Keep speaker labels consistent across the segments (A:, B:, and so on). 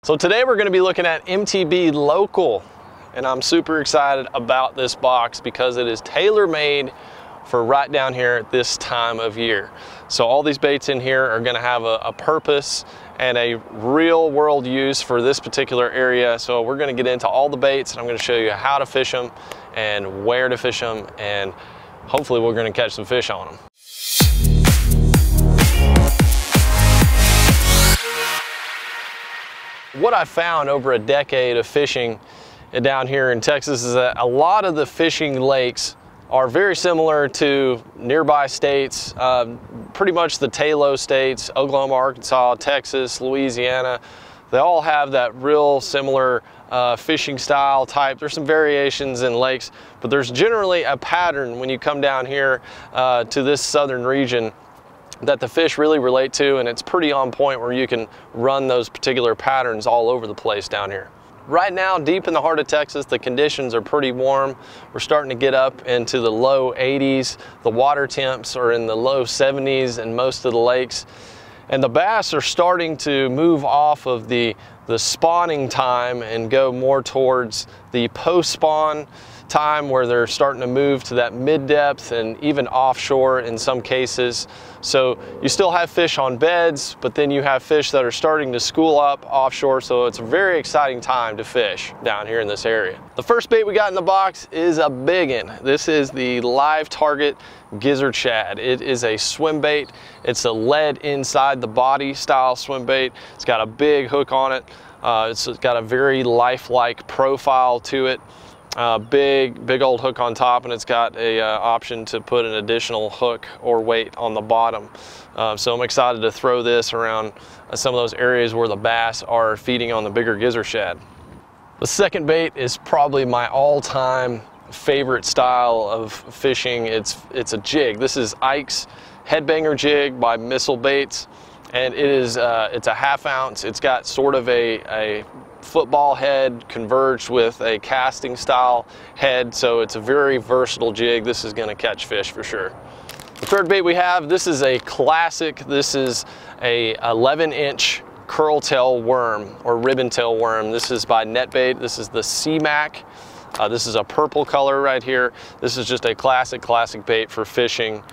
A: So today we're going to be looking at MTB Local, and I'm super excited about this box because it is tailor-made for right down here at this time of year. So all these baits in here are going to have a purpose and a real world use for this particular area. So we're going to get into all the baits, and I'm going to show you how to fish them and where to fish them, and hopefully we're going to catch some fish on them. What I found over a decade of fishing down here in Texas is that a lot of the fishing lakes are very similar to nearby states, pretty much the Talo states, Oklahoma, Arkansas, Texas, Louisiana. They all have that real similar fishing style type. There's some variations in lakes, but there's generally a pattern when you come down here to this southern region that the fish really relate to, and it's pretty on point where you can run those particular patterns all over the place down here. Right now, deep in the heart of Texas, the conditions are pretty warm. We're starting to get up into the low 80s. The water temps are in the low 70s in most of the lakes. And the bass are starting to move off of the spawning time and go more towards the post-spawn time, where they're starting to move to that mid-depth and even offshore in some cases. So you still have fish on beds, but then you have fish that are starting to school up offshore, so it's a very exciting time to fish down here in this area. The first bait we got in the box is a big one. This is the Live Target Gizzard Shad. It is a swim bait. It's a lead inside the body style swim bait. It's got a big hook on it. It's got a very lifelike profile to it. Big old hook on top, and it's got a option to put an additional hook or weight on the bottom. So I'm excited to throw this around some of those areas where the bass are feeding on the bigger gizzard shad. The second bait is probably my all-time favorite style of fishing. It's a jig. This is Ike's Headbanger Jig by Missile Baits, and it's a ½ ounce. It's got sort of a football head converged with a casting style head, so it's a very versatile jig. This is going to catch fish for sure. The third bait we have, this is a classic. This is a 11-inch curl tail worm or ribbon tail worm. This is by NetBait. This is the C-Mac. This is a purple color right here. This is just a classic bait for fishing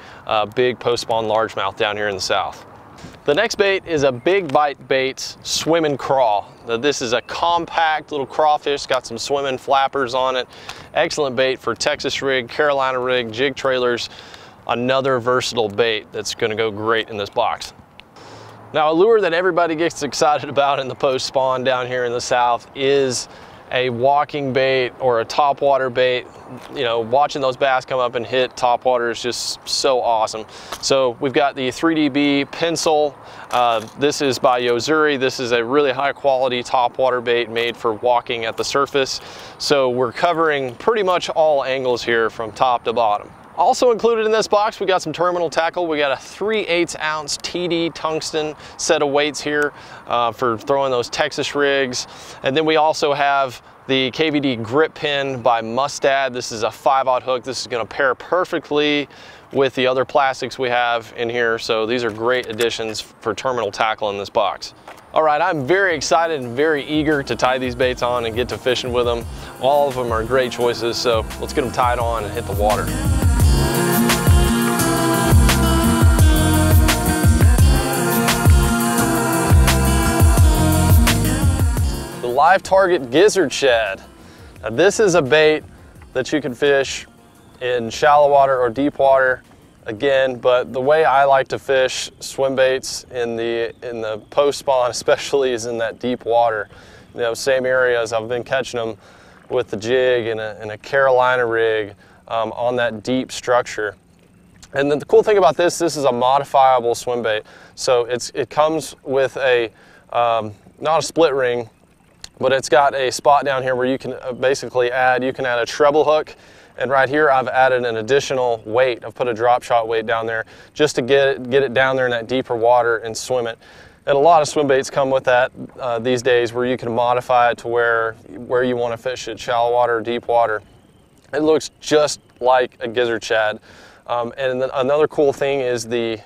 A: big post-spawn largemouth down here in the south. The next bait is a Big Bite Baits Swimmin' Craw. Now, this is a compact little crawfish, got some swimming flappers on it. Excellent bait for Texas rig, Carolina rig, jig trailers. Another versatile bait that's gonna go great in this box. Now, a lure that everybody gets excited about in the post spawn down here in the south is a walking bait or a topwater bait. You know, watching those bass come up and hit topwater is just so awesome. So we've got the 3DB pencil. This is by Yozuri. This is a really high quality topwater bait made for walking at the surface. So we're covering pretty much all angles here from top to bottom. Also included in this box, we got some terminal tackle. We got a 3/8 ounce TD tungsten set of weights here for throwing those Texas rigs. And then we also have the KVD grip pin by Mustad. This is a 5/0 hook. This is gonna pair perfectly with the other plastics we have in here. So these are great additions for terminal tackle in this box. All right, I'm very excited and very eager to tie these baits on and get to fishing with them. All of them are great choices, so let's get them tied on and hit the water. Live Target Gizzard Shad. Now, this is a bait that you can fish in shallow water or deep water again, but the way I like to fish swim baits in the post spawn especially is in that deep water. You know, same areas I've been catching them with the jig and a Carolina rig on that deep structure. And then the cool thing about this is a modifiable swim bait. So it comes with a not a split ring, but it's got a spot down here where you can basically add a treble hook, and right here I've added an additional weight. I've put a drop shot weight down there just to get it down there in that deeper water and swim it. And a lot of swim baits come with that these days, where you can modify it to where you want to fish it, shallow water or deep water. It looks just like a gizzard shad. And then another cool thing is the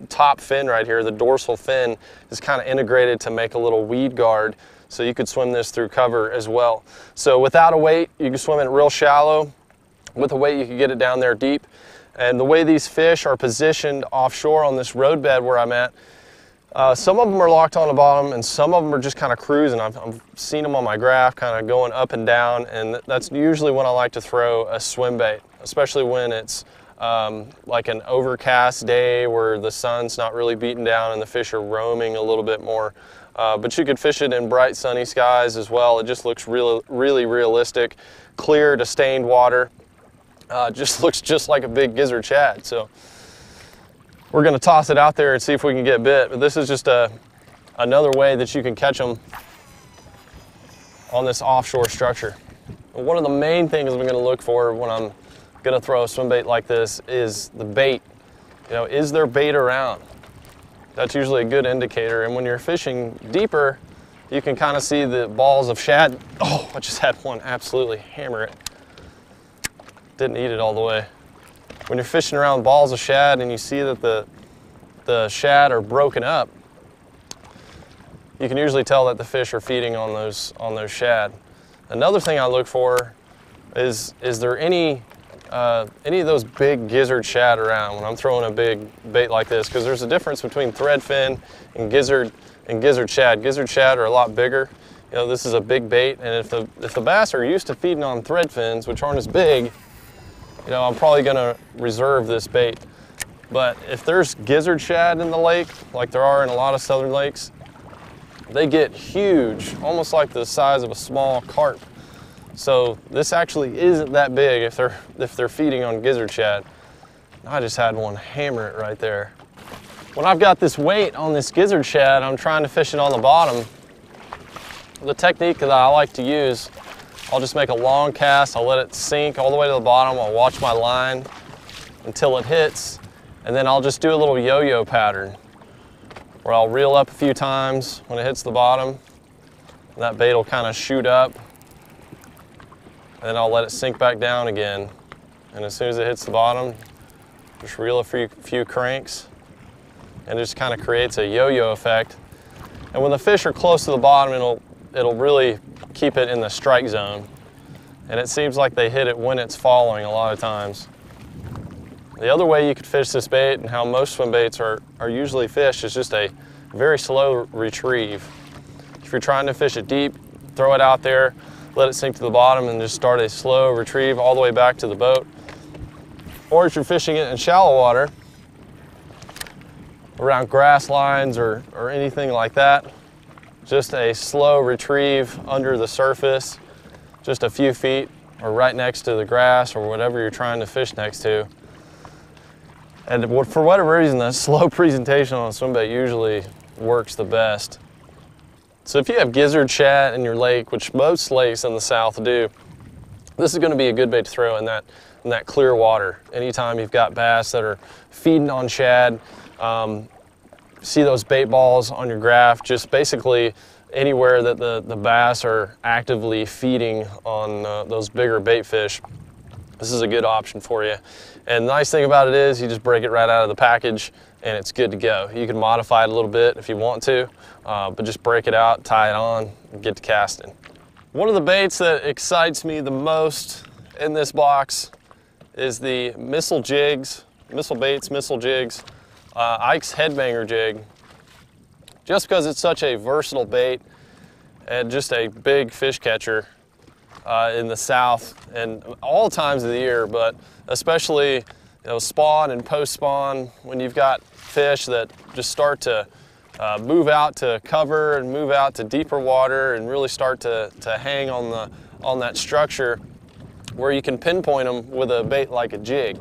A: top fin right here, the dorsal fin, is kind of integrated to make a little weed guard. So you could swim this through cover as well. So without a weight, you can swim it real shallow. With a weight, you can get it down there deep. And the way these fish are positioned offshore on this roadbed where I'm at, some of them are locked on the bottom and some of them are just kind of cruising. I've seen them on my graph kind of going up and down, and that's usually when I like to throw a swim bait, especially when it's like an overcast day where the sun's not really beating down and the fish are roaming a little bit more. But you could fish it in bright sunny skies as well. It just looks really realistic. Clear to stained water. Just looks just like a big gizzard shad. So we're gonna toss it out there and see if we can get bit. But this is just another way that you can catch them on this offshore structure. And one of the main things I'm gonna look for when I'm gonna throw a swim bait like this is the bait. You know, is there bait around? That's usually a good indicator. And when you're fishing deeper, you can kind of see the balls of shad. Oh, I just had one absolutely hammer it. Didn't eat it all the way. When you're fishing around balls of shad and you see that the shad are broken up, you can usually tell that the fish are feeding on those shad. Another thing I look for is there any of those big gizzard shad around when I'm throwing a big bait like this, because there's a difference between threadfin and gizzard shad. Gizzard shad are a lot bigger. You know, this is a big bait, and if the bass are used to feeding on threadfins, which aren't as big, you know, I'm probably gonna reserve this bait. But if there's gizzard shad in the lake, like there are in a lot of southern lakes, they get huge, almost like the size of a small carp. So this actually isn't that big if they're feeding on gizzard shad. I just had one hammer it right there. When I've got this weight on this gizzard shad, I'm trying to fish it on the bottom. The technique that I like to use, I'll just make a long cast, I'll let it sink all the way to the bottom, I'll watch my line until it hits, and then I'll just do a little yo-yo pattern where I'll reel up a few times when it hits the bottom, and that bait will kind of shoot up. And then I'll let it sink back down again. And as soon as it hits the bottom, just reel a few cranks, and it just kind of creates a yo-yo effect. And when the fish are close to the bottom, it'll really keep it in the strike zone. And it seems like they hit it when it's falling a lot of times. The other way you could fish this bait, and how most swim baits are usually fished, is just a very slow retrieve. If you're trying to fish it deep, throw it out there, let it sink to the bottom, and just start a slow retrieve all the way back to the boat. Or if you're fishing it in shallow water, around grass lines or anything like that, just a slow retrieve under the surface, just a few feet or right next to the grass or whatever you're trying to fish next to. And for whatever reason, that slow presentation on a swim bait usually works the best. So if you have gizzard shad in your lake, which most lakes in the south do, this is going to be a good bait to throw in that clear water. Anytime you've got bass that are feeding on shad, see those bait balls on your graph, just basically anywhere that the bass are actively feeding on those bigger bait fish, this is a good option for you. And the nice thing about it is you just break it right out of the package and it's good to go. You can modify it a little bit if you want to, but just break it out, tie it on, and get to casting. One of the baits that excites me the most in this box is the missile jigs, missile baits, missile jigs, Ike's headbanger jig. Just because it's such a versatile bait and just a big fish catcher in the south and all times of the year, but especially spawn and post-spawn, when you've got fish that just start to move out to cover and move out to deeper water and really start to hang on that structure where you can pinpoint them with a bait like a jig.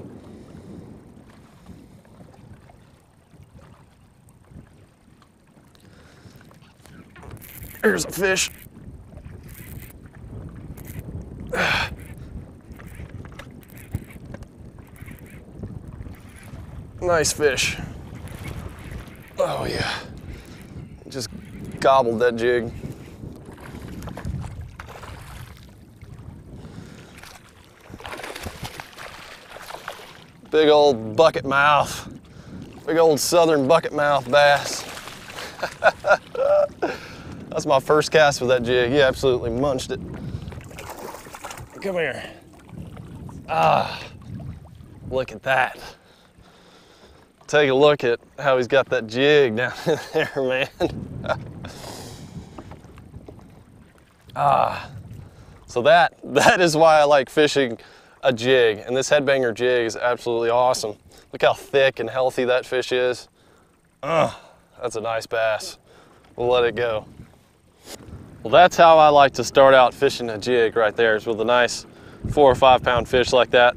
A: Here's a fish. Nice fish. Oh yeah. Just gobbled that jig. Big old bucket mouth. Big old southern bucket mouth bass. That's my first cast with that jig. He absolutely munched it. Come here. Ah, look at that. Take a look at how he's got that jig down in there, man. So that is why I like fishing a jig, and this headbanger jig is absolutely awesome. Look how thick and healthy that fish is. That's a nice bass. We'll let it go. Well, that's how I like to start out fishing a jig right there, is with a nice 4 or 5 pound fish like that.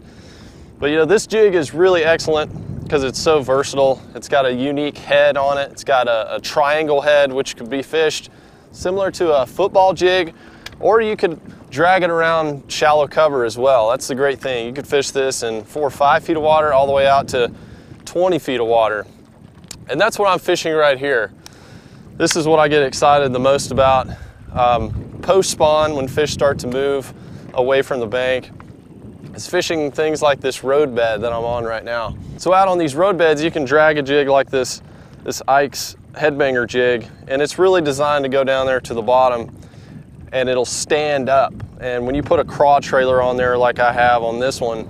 A: But you know, this jig is really excellent because it's so versatile. It's got a unique head on it. It's got a triangle head, which could be fished similar to a football jig, or you could drag it around shallow cover as well. That's the great thing. You could fish this in 4 or 5 feet of water all the way out to 20 feet of water. And that's what I'm fishing right here. This is what I get excited the most about. Post-spawn, when fish start to move away from the bank, is fishing things like this road bed that I'm on right now. So out on these road beds, you can drag a jig like this Ike's headbanger jig, and it's really designed to go down there to the bottom and it'll stand up. And when you put a Craw trailer on there like I have on this one,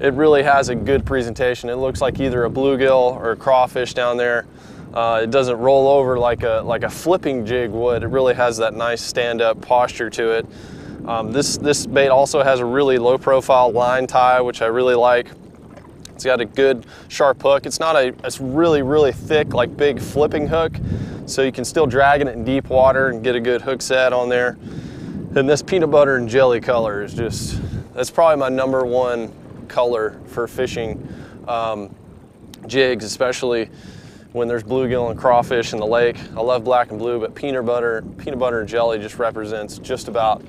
A: it really has a good presentation. It looks like either a bluegill or a crawfish down there. It doesn't roll over like a flipping jig would. It really has that nice stand-up posture to it. This bait also has a really low-profile line tie, which I really like. It's got a good sharp hook. It's not a really thick, like big flipping hook, so you can still drag it in deep water and get a good hook set on there. And this peanut butter and jelly color is just, that's probably my #1 color for fishing jigs, especially when there's bluegill and crawfish in the lake. I love black and blue, but peanut butter and jelly just represents just about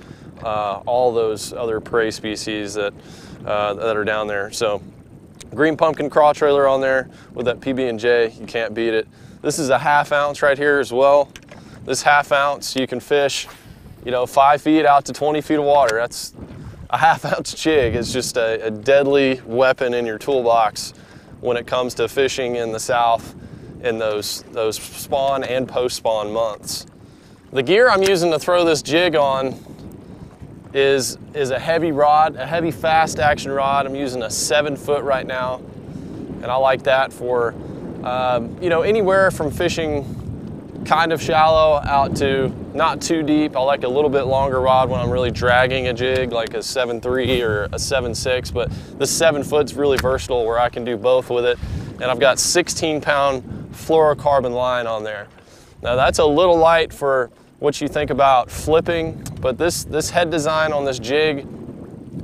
A: all those other prey species that are down there. So green pumpkin craw trailer on there with that PB&J, you can't beat it. This is a 1/2 ounce right here as well. This 1/2 ounce you can fish, you know, 5 feet out to 20 feet of water. That's a 1/2 ounce jig. It's just a deadly weapon in your toolbox when it comes to fishing in the South in those spawn and post-spawn months. The gear I'm using to throw this jig on is a heavy rod, a heavy fast action rod. I'm using a 7-foot right now, and I like that for you know, anywhere from fishing kind of shallow out to not too deep. I like a little bit longer rod when I'm really dragging a jig, like a 7.3 or a 7.6, but this 7-foot's really versatile where I can do both with it. And I've got 16-pound fluorocarbon line on there. Now that's a little light for what you think about flipping, but this head design on this jig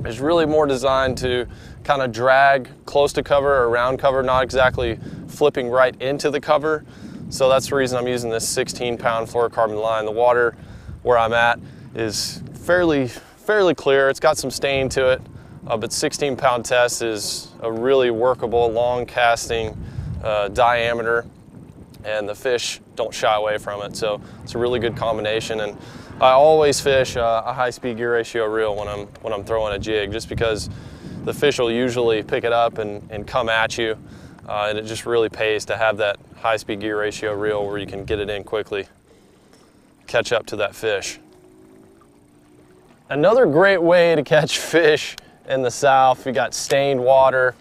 A: is really more designed to kind of drag close to cover or around cover, not exactly flipping right into the cover. So that's the reason I'm using this 16-pound fluorocarbon line. The water where I'm at is fairly clear. It's got some stain to it, but 16-pound test is a really workable, long casting diameter, and the fish don't shy away from it. So it's a really good combination. And I always fish a high-speed gear ratio reel when I'm throwing a jig, just because the fish will usually pick it up and come at you. And it just really pays to have that high-speed gear ratio reel where you can get it in quickly, catch up to that fish. Another great way to catch fish in the South, if you got stained water,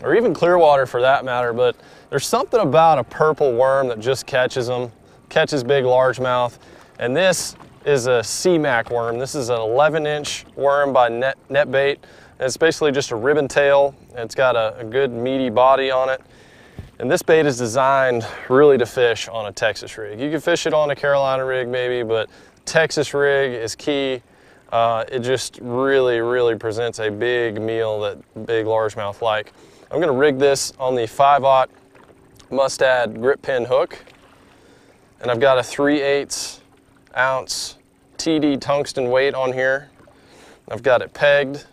A: or even clear water for that matter, but there's something about a purple worm that just catches them, catches big largemouth. And this is a C-Mac worm. This is an 11-inch worm by NetBait. It's basically just a ribbon tail. It's got a good meaty body on it. And this bait is designed really to fish on a Texas rig. You can fish it on a Carolina rig maybe, but Texas rig is key. It just really presents a big meal that big largemouth like. I'm gonna rig this on the 5/0 Mustad grip pin hook. And I've got a 3/8 ounce TD tungsten weight on here. I've got it pegged.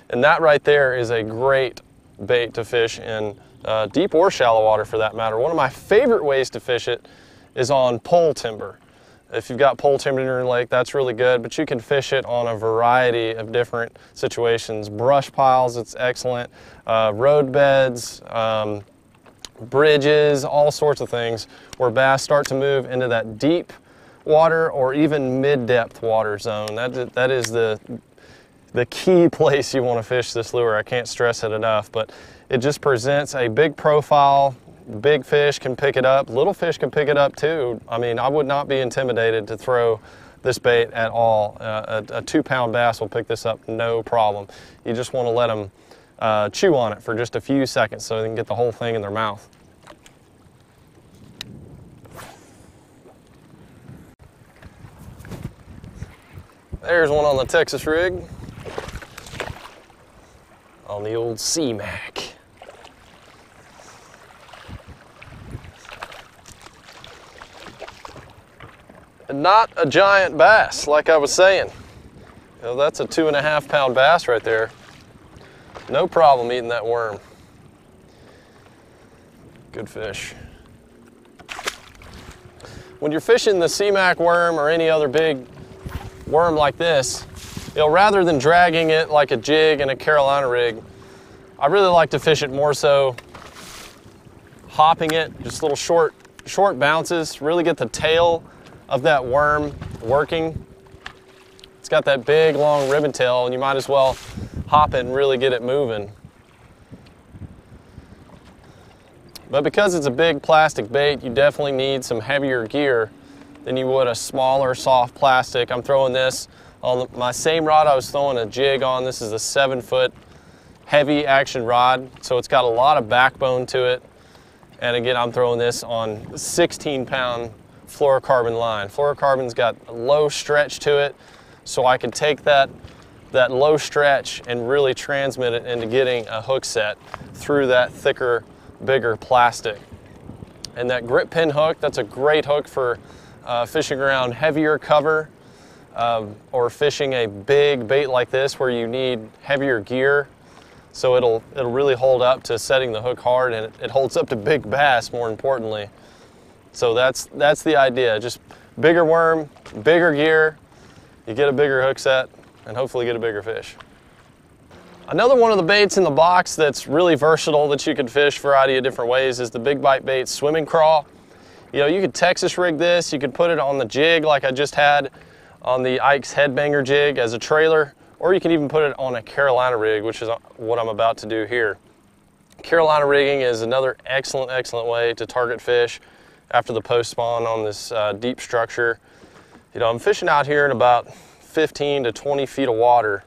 A: And that right there is a great bait to fish in deep or shallow water for that matter. One of my favorite ways to fish it is on pole timber. If you've got pole timber in your lake, that's really good, but you can fish it on a variety of different situations. Brush piles, it's excellent. Road beds, bridges, all sorts of things where bass start to move into that deep water or even mid-depth water zone. That is the key place you want to fish this lure. I can't stress it enough, but it just presents a big profile. Big fish can pick it up, little fish can pick it up too. I mean, I would not be intimidated to throw this bait at all. A 2-pound bass will pick this up no problem. You just want to let them chew on it for just a few seconds so they can get the whole thing in their mouth. There's one on the Texas rig, on the old C-Mac. And not a giant bass, like I was saying. You know, that's a 2.5-pound bass right there. No problem eating that worm. Good fish. When you're fishing the C-Mac worm or any other big worm like this, you know, rather than dragging it like a jig and a Carolina rig, I really like to fish it more so hopping it, just little short bounces, really get the tail of that worm working. It's got that big long ribbon tail and you might as well hop it and really get it moving. But because it's a big plastic bait, you definitely need some heavier gear than you would a smaller soft plastic. I'm throwing this on my same rod I was throwing a jig on. This is a 7-foot heavy action rod, so it's got a lot of backbone to it. And again, I'm throwing this on 16-pound fluorocarbon line. Fluorocarbon's got a low stretch to it, so I can take that low stretch and really transmit it into getting a hook set through that thicker, bigger plastic. And that grip pin hook, that's a great hook for fishing around heavier cover or fishing a big bait like this where you need heavier gear. So it'll really hold up to setting the hook hard, and it holds up to big bass more importantly. So that's the idea. Just bigger worm, bigger gear, you get a bigger hook set, and hopefully get a bigger fish. Another one of the baits in the box that's really versatile that you can fish a variety of different ways is the big bite bait swimming craw. You know, you could Texas rig this, you could put it on the jig like I just had on the Ike's Headbanger jig as a trailer, or you can even put it on a Carolina rig, which is what I'm about to do here. Carolina rigging is another excellent way to target fish after the post spawn on this deep structure. You know, I'm fishing out here in about 15 to 20 feet of water,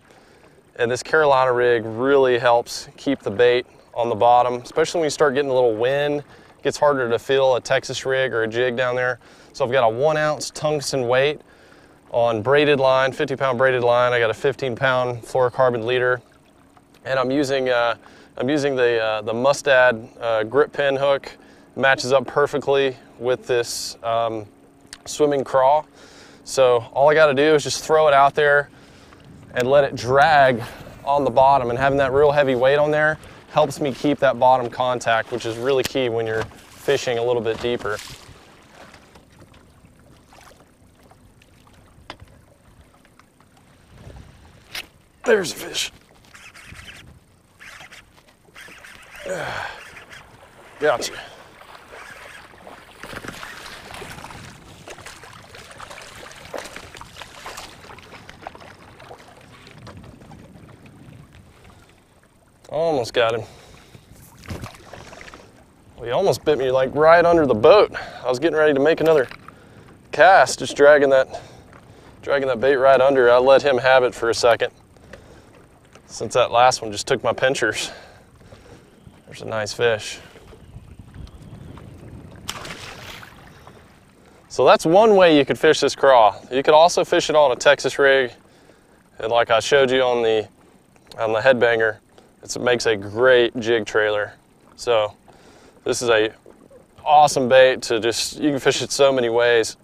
A: and this Carolina rig really helps keep the bait on the bottom, especially when you start getting a little wind. It gets harder to feel a Texas rig or a jig down there. So I've got a 1-ounce tungsten weight on braided line, 50-pound braided line. I got a 15-pound fluorocarbon leader, and I'm using the Mustad grip pin hook. Matches up perfectly with this swimming craw. So all I got to do is just throw it out there and let it drag on the bottom, and having that real heavy weight on there helps me keep that bottom contact, which is really key when you're fishing a little bit deeper. There's a fish. Gotcha. Almost got him. Well, he almost bit me like right under the boat. I was getting ready to make another cast, just dragging that bait right under. I let him have it for a second, since that last one just took my pinchers. There's a nice fish. So that's one way you could fish this craw. You could also fish it on a Texas rig, and like I showed you on the Headbanger, it makes a great jig trailer. So this is a awesome bait to you can fish it so many ways.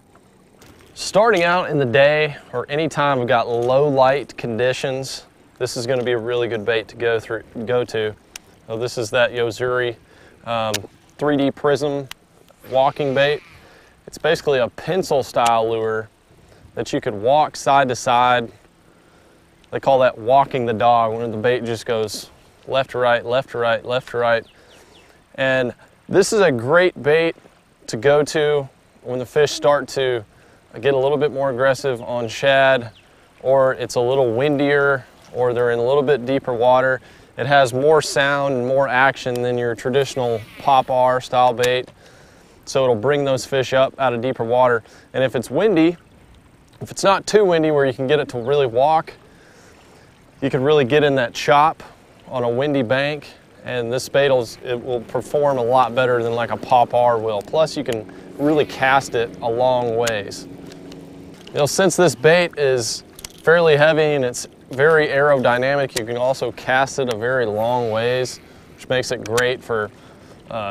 A: Starting out in the day or anytime we've got low light conditions, this is going to be a really good bait to go to. So this is that Yozuri 3D Prism walking bait. It's basically a pencil style lure that you could walk side to side. They call that walking the dog, when the bait just goes left to right, left to right, left to right. And This is a great bait to go to when the fish start to get a little bit more aggressive on shad, or it's a little windier, or they're in a little bit deeper water. It has more sound and more action than your traditional pop-R style bait. So it'll bring those fish up out of deeper water. And if it's windy, if it's not too windy where you can get it to really walk, you can really get in that chop on a windy bank, and this bait will perform a lot better than like a pop-R will. Plus you can really cast it a long ways. You know, since this bait is fairly heavy and it's very aerodynamic, you can also cast it a very long ways, which makes it great for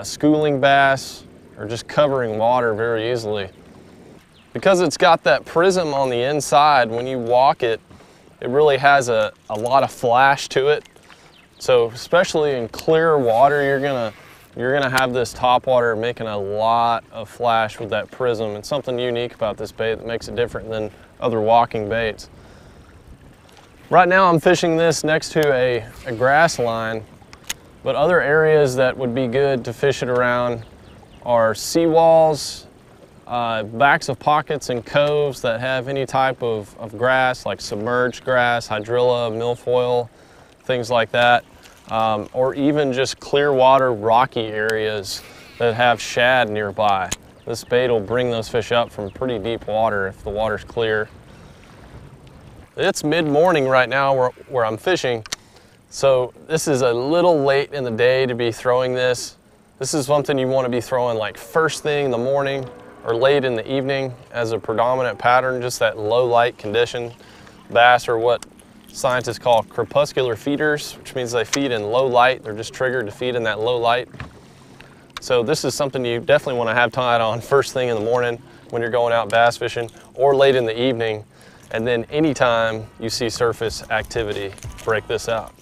A: schooling bass or just covering water very easily. Because it's got that prism on the inside, when you walk it, it really has a lot of flash to it. So especially in clear water, you're gonna have this topwater making a lot of flash with that prism. It's something unique about this bait that makes it different than other walking baits. Right now I'm fishing this next to a grass line, but other areas that would be good to fish it around are seawalls, backs of pockets and coves that have any type of grass, like submerged grass, hydrilla, milfoil, things like that, or even just clear water, rocky areas that have shad nearby. This bait will bring those fish up from pretty deep water if the water's clear. It's mid-morning right now where I'm fishing, so this is a little late in the day to be throwing this. This is something you want to be throwing like first thing in the morning or late in the evening as a predominant pattern, just that low light condition. Bass are what scientists call crepuscular feeders, which means they feed in low light. They're just triggered to feed in that low light. So this is something you definitely want to have tied on first thing in the morning when you're going out bass fishing, or late in the evening. And then anytime you see surface activity, break this out.